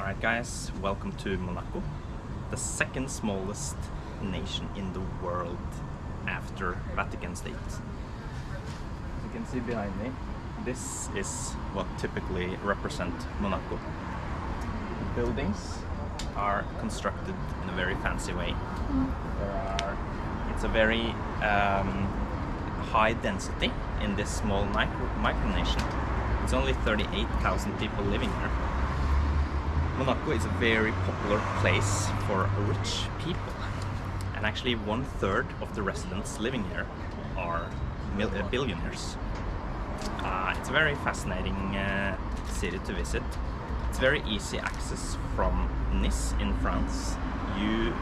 Alright guys, welcome to Monaco, the second smallest nation in the world after Vatican State. As you can see behind me, this is what typically represent Monaco. The buildings are constructed in a very fancy way. It's a very high density in this small micronation. It's only 38,000 people living here. Monaco is a very popular place for rich people, and actually 1/3 of the residents living here are billionaires. It's a very fascinating city to visit. It's very easy access from Nice in France. You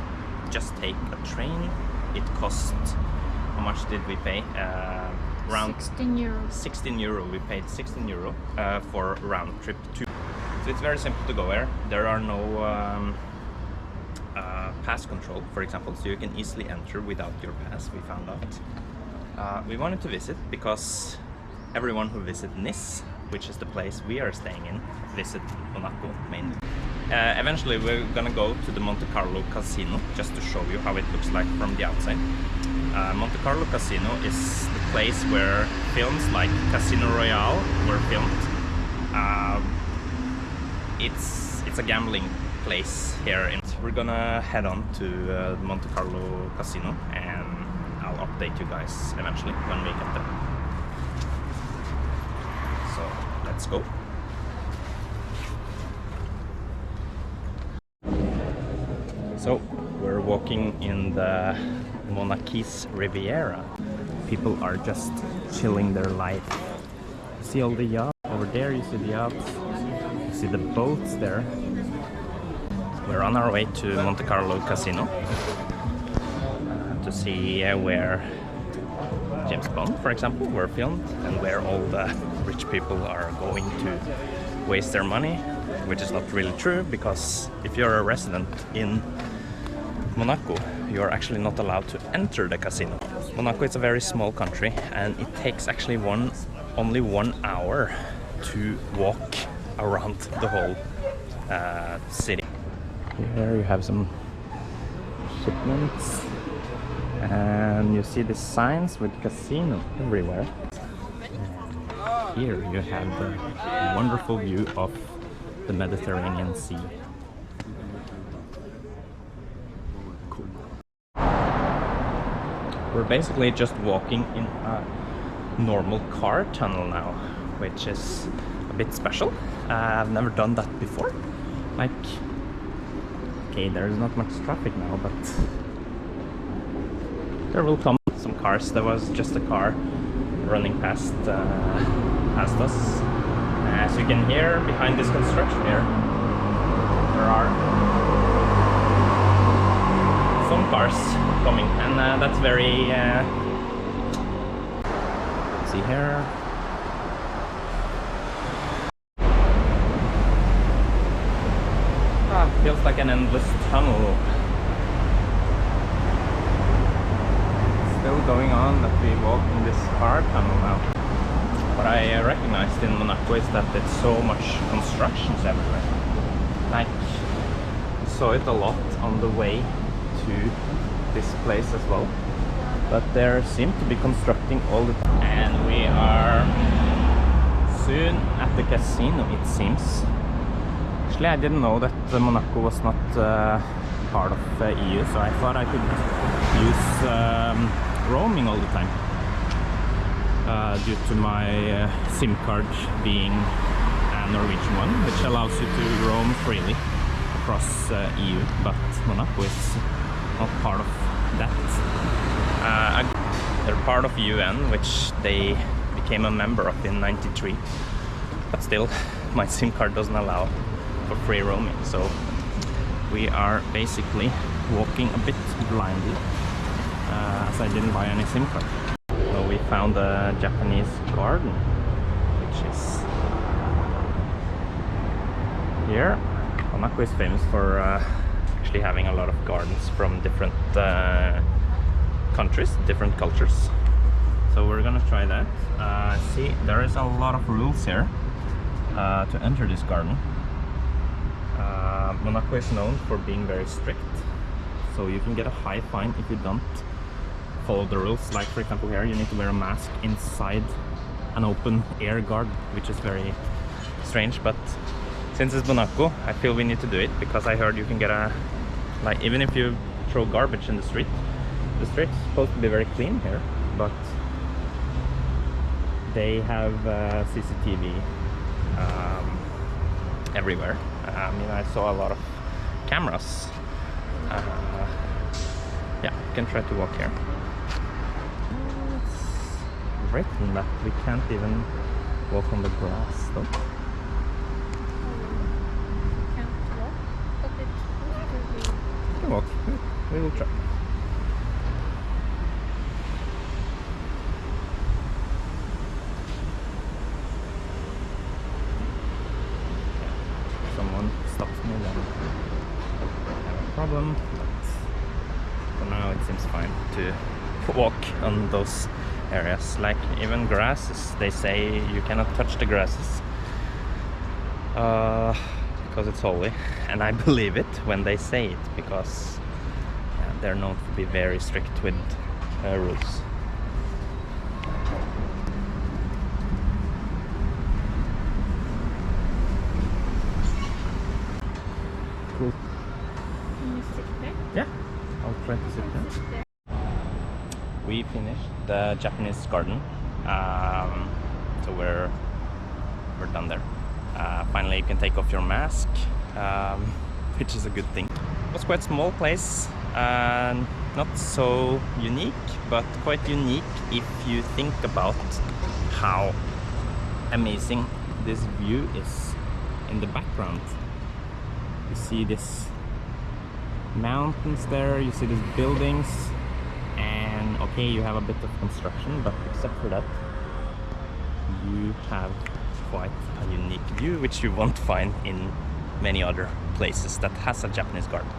just take a train. It costs, how much did we pay? Around 16 euro. 16 euro. We paid 16 euro for a round trip to. So it's very simple to go here. There are no pass control, for example, so you can easily enter without your pass, we found out. We wanted to visit because everyone who visits Nice, which is the place we are staying in, visit Monaco mainly. Eventually we're gonna go to the Monte Carlo Casino just to show you how it looks like from the outside. Monte Carlo Casino is the place where films like Casino Royale were filmed. It's a gambling place here. We're gonna head on to the Monte Carlo Casino, and I'll update you guys eventually when we get there. So let's go. So we're walking in the Monaco's Riviera. People are just chilling their life. See all the yachts over there, you see the yachts. See the boats there. We're on our way to Monte Carlo Casino to see where James Bond, for example, were filmed, and where all the rich people are going to waste their money, which is not really true, because if you're a resident in Monaco, you're actually not allowed to enter the casino. Monaco is a very small country, and it takes actually only 1 hour to walk around the whole city. Here you have some shipments, and you see the signs with casino everywhere. And here you have the wonderful view of the Mediterranean Sea. Cool. We're basically just walking in a normal car tunnel now, which is a bit special. I've never done that before. Like, okay, there's not much traffic now, but there will come some cars. There was just a car running past us. As you can hear behind this construction here, there are some cars coming, and that's very see here. Feels like an endless tunnel. Still going on that we walk in this car tunnel now. What I recognized in Monaco is that there's so much constructions everywhere. Like, we saw it a lot on the way to this place as well. But there seem to be constructing all the time. And we are soon at the casino, it seems. Actually, I didn't know that Monaco was not part of EU, so I thought I could use roaming all the time due to my SIM card being a Norwegian one, which allows you to roam freely across EU, but Monaco is not part of that. They're part of UN, which they became a member of in '93, but still my SIM card doesn't allow for free roaming, so we are basically walking a bit blindly as I didn't buy any SIM card. So we found a Japanese garden, which is here. Monaco is famous for actually having a lot of gardens from different countries, different cultures. So we're gonna try that. See, there is a lot of rules here to enter this garden. Monaco is known for being very strict, so you can get a high fine if you don't follow the rules. Like for example here, you need to wear a mask inside an open air guard, which is very strange, but since it's Monaco, I feel we need to do it, because I heard you can get a, like, even if you throw garbage in the street's supposed to be very clean here, but they have CCTV everywhere. I mean, I saw a lot of cameras. Yeah, you can try to walk here. It's written that we can't even walk on the grass though. We can walk. We will try. Someone stops me, then I have a problem, but for now it seems fine to walk on those areas. Like even grasses, they say you cannot touch the grasses because it's holy, and I believe it when they say it, because yeah, they're known to be very strict with rules. Cool. Can you sit there? Yeah, I'll try to sit there. We finished the Japanese garden, so we're done there. Finally, you can take off your mask, which is a good thing. It was quite a small place, not so unique, but quite unique if you think about how amazing this view is in the background. You see these mountains there, you see these buildings, and okay, you have a bit of construction, but except for that, you have quite a unique view, which you won't find in many other places that has a Japanese garden.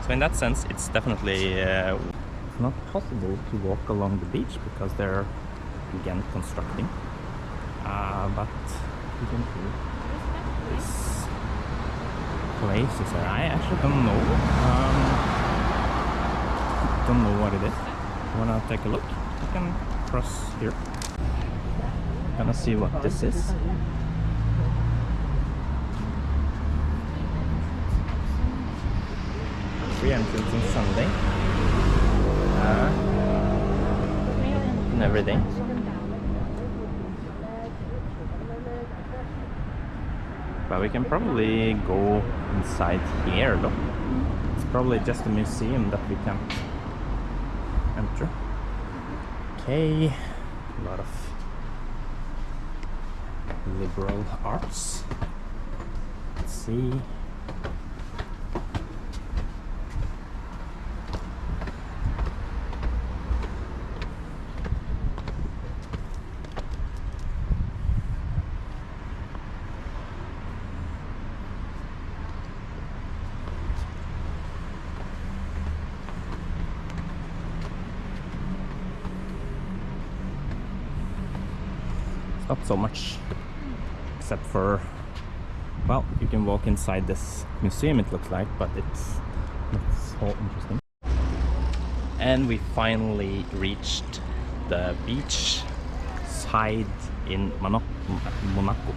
So in that sense, it's definitely not possible to walk along the beach because they're again constructing, but you can see this places there. I actually don't know. Don't know what it is. Wanna take a look? I can cross here. Gonna see what this is. Free entrance on Sunday. And every day. But we can probably go inside here though. It's probably just a museum that we can't enter. Okay, a lot of liberal arts. Let's see. Not so much, except for, well, you can walk inside this museum, it looks like, but it's not so interesting. And we finally reached the beach side in Monaco.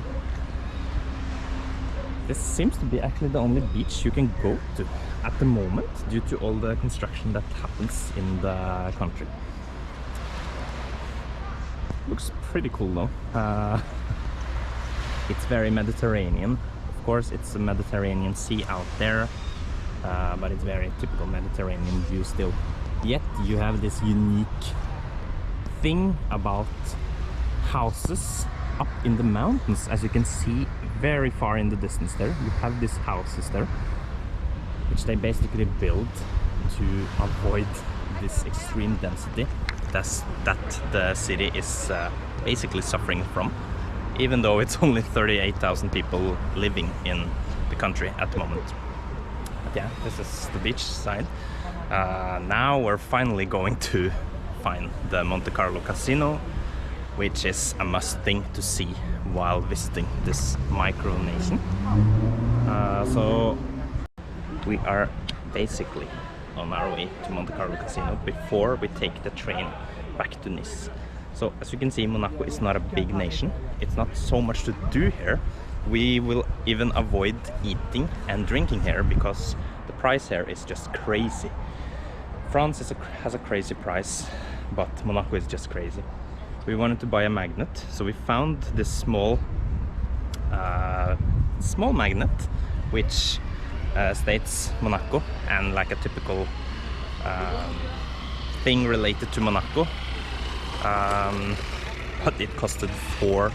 This seems to be actually the only beach you can go to at the moment due to all the construction that happens in the country. Looks pretty cool though. It's very Mediterranean. Of course, it's a Mediterranean Sea out there, but it's very typical Mediterranean view still. Yet you have this unique thing about houses up in the mountains. As you can see very far in the distance there, you have these houses there, which they basically build to avoid this extreme density that the city is basically suffering from, even though it's only 38,000 people living in the country at the moment. But yeah, this is the beach side. Now we're finally going to find the Monte Carlo Casino, which is a must thing to see while visiting this micronation. So We are basically on our way to Monte Carlo Casino before we take the train back to Nice. So as you can see, Monaco is not a big nation. It's not so much to do here. We will even avoid eating and drinking here because the price here is just crazy. France has a crazy price, but Monaco is just crazy. We wanted to buy a magnet, so we found this small magnet which states Monaco and like a typical thing related to Monaco, but it costed €4.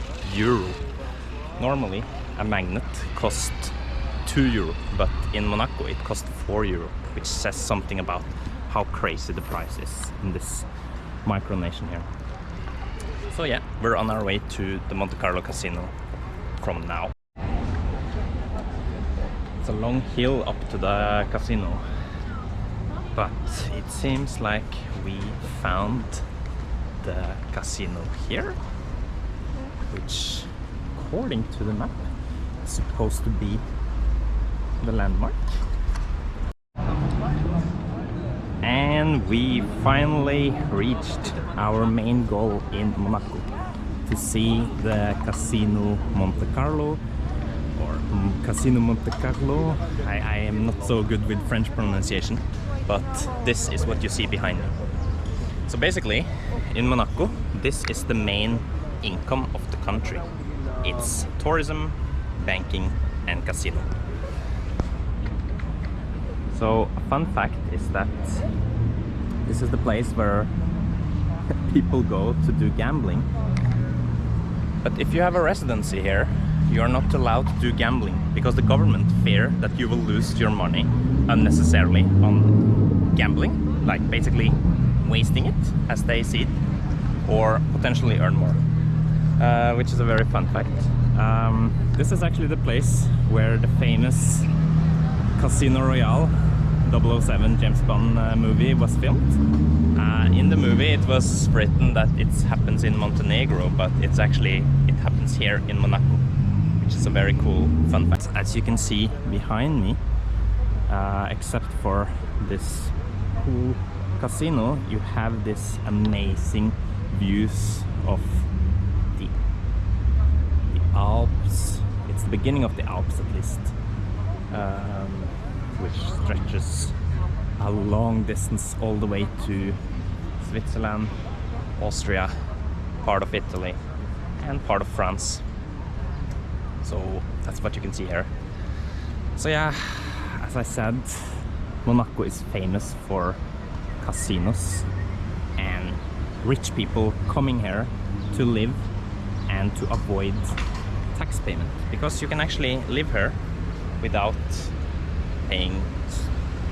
Normally a magnet costs €2, but in Monaco it cost €4, which says something about how crazy the price is in this micronation here. So yeah, we're on our way to the Monte Carlo Casino from now. It's a long hill up to the casino, but it seems like we found the casino here, which according to the map is supposed to be the landmark. And we finally reached our main goal in Monaco, to see the Casino Monte Carlo, or Casino Monte Carlo. I am not so good with French pronunciation, but this is what you see behind me. So basically, in Monaco, this is the main income of the country. It's tourism, banking, and casino. So a fun fact is that this is the place where people go to do gambling. But if you have a residency here, you are not allowed to do gambling because the government fear that you will lose your money unnecessarily on gambling, like basically wasting it as they see it, or potentially earn more, which is a very fun fact. This is actually the place where the famous Casino Royale 007 James Bond movie was filmed. In the movie it was written that it happens in Montenegro, but it happens here in Monaco, which is a very cool fun fact. As you can see behind me, except for this cool casino, you have this amazing views of the Alps. It's the beginning of the Alps, at least, which stretches a long distance all the way to Switzerland, Austria, part of Italy, and part of France. So that's what you can see here. So yeah, as I said, Monaco is famous for casinos and rich people coming here to live and to avoid tax payment, because you can actually live here without paying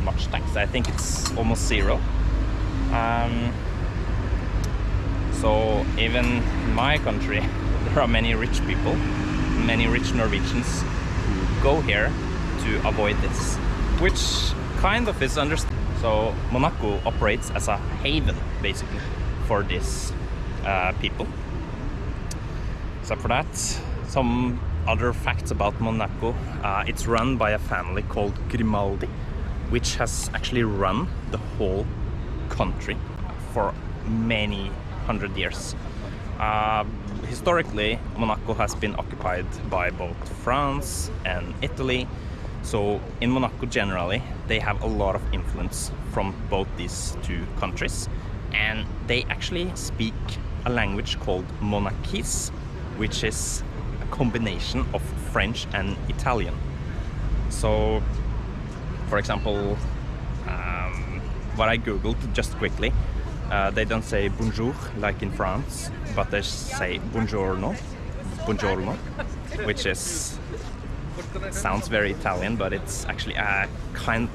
much tax. I think it's almost zero. So even in my country there are many rich people, many rich Norwegians who go here to avoid this, which kind of is understandable. So Monaco operates as a haven basically for these people. Except for that, some other facts about Monaco. It's run by a family called Grimaldi, which has actually run the whole country for many hundred years. Historically, Monaco has been occupied by both France and Italy. So in Monaco generally, they have a lot of influence from both these two countries. And they actually speak a language called Monachese, which is a combination of French and Italian. So, for example, what I googled just quickly, they don't say bonjour like in France, but they say buongiorno, which sounds very Italian, but it's actually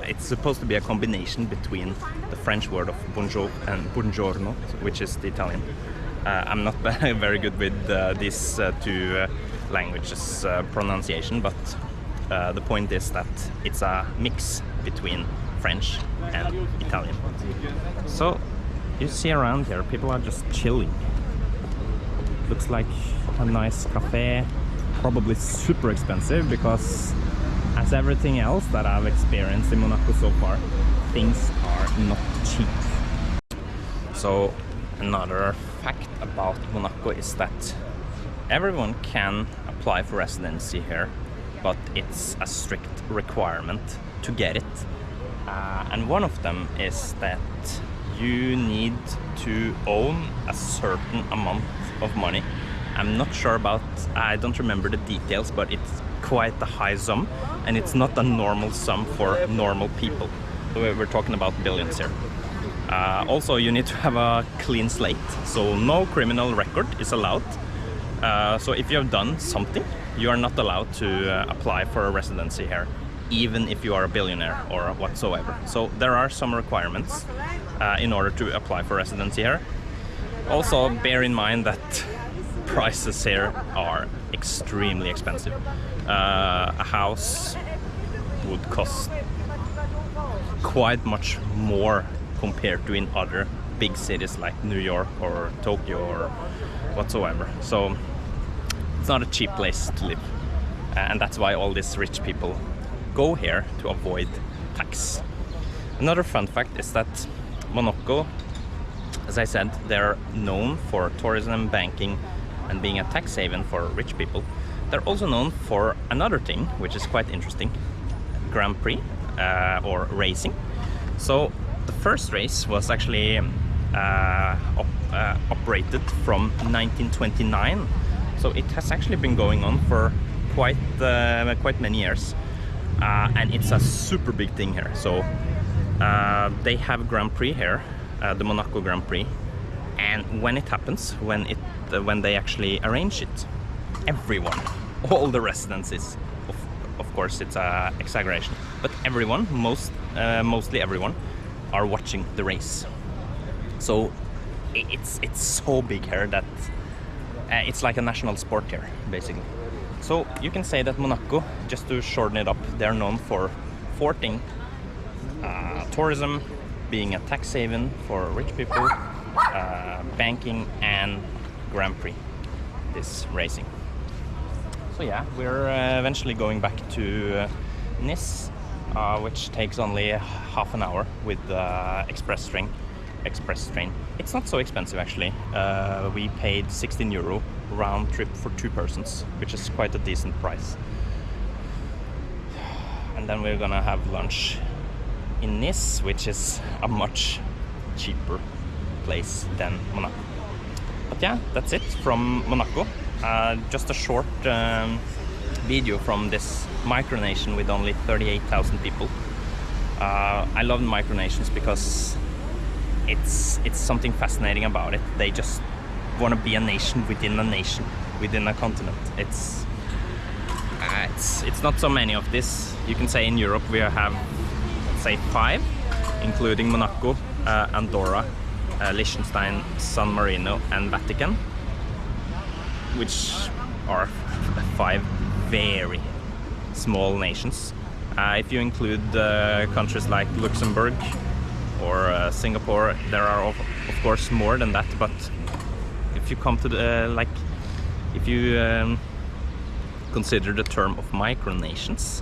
it's supposed to be a combination between the French word of bonjour and buongiorno, which is the Italian. I'm not very good with these two languages pronunciation, but the point is that it's a mix between French and Italian. So you see around here, people are just chilling. Looks like a nice cafe, probably super expensive because as everything else that I've experienced in Monaco so far, things are not cheap. So another fact about Monaco is that everyone can apply for residency here, but it's a strict requirement to get it. And one of them is that you need to own a certain amount of money. I'm not sure about, I don't remember the details, but it's quite a high sum, and it's not a normal sum for normal people. So we're talking about billions here. Also, you need to have a clean slate, so no criminal record is allowed. So if you have done something, you are not allowed to apply for a residency here, even if you are a billionaire or whatsoever. So there are some requirements in order to apply for residency here. Also, bear in mind that prices here are extremely expensive. A house would cost quite much more compared to in other big cities like New York or Tokyo or whatsoever. So it's not a cheap place to live, and that's why all these rich people go here to avoid tax. Another fun fact is that Monaco, as I said, they're known for tourism, banking, and being a tax haven for rich people. They're also known for another thing, which is quite interesting: Grand Prix or racing. So the first race was actually operated from 1929. So it has actually been going on for quite many years, and it's a super big thing here. So they have Grand Prix here, the Monaco Grand Prix, and when it happens, when they actually arrange it, everyone, all the residencies, of course it's a exaggeration, but everyone, mostly everyone, are watching the race. So it's so big here that it's like a national sport here, basically. So you can say that Monaco, just to shorten it up, they're known for 4 things: tourism, being a tax haven for rich people, banking, and Grand Prix, this racing. So yeah, we're eventually going back to Nice, which takes only half an hour with the express train. It's not so expensive actually. We paid 16 euro round trip for 2 persons, which is quite a decent price. And then we're gonna have lunch in Nice, which is a much cheaper place than Monaco. But yeah, that's it from Monaco. Just a short video from this micronation with only 38,000 people. I love micronations because it's something fascinating about it. They just want to be a nation, within a continent. It's not so many of this. You can say in Europe we have, let's say, 5, including Monaco, Andorra, Liechtenstein, San Marino, and Vatican, which are 5 very small nations. If you include countries like Luxembourg or Singapore, there are of course more than that. But if you come to the if you consider the term of micronations,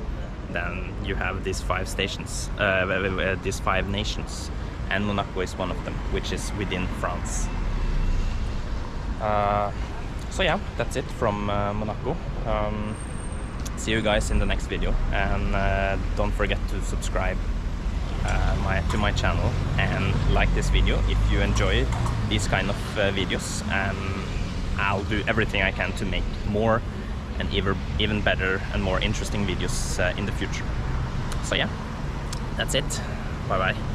then you have these 5 stations, these 5 nations, and Monaco is one of them, which is within France. So yeah, that's it from Monaco. See you guys in the next video, and don't forget to subscribe to my channel and like this video if you enjoy these kind of videos, and I'll do everything I can to make more and even better and more interesting videos in the future. So yeah, that's it. Bye bye.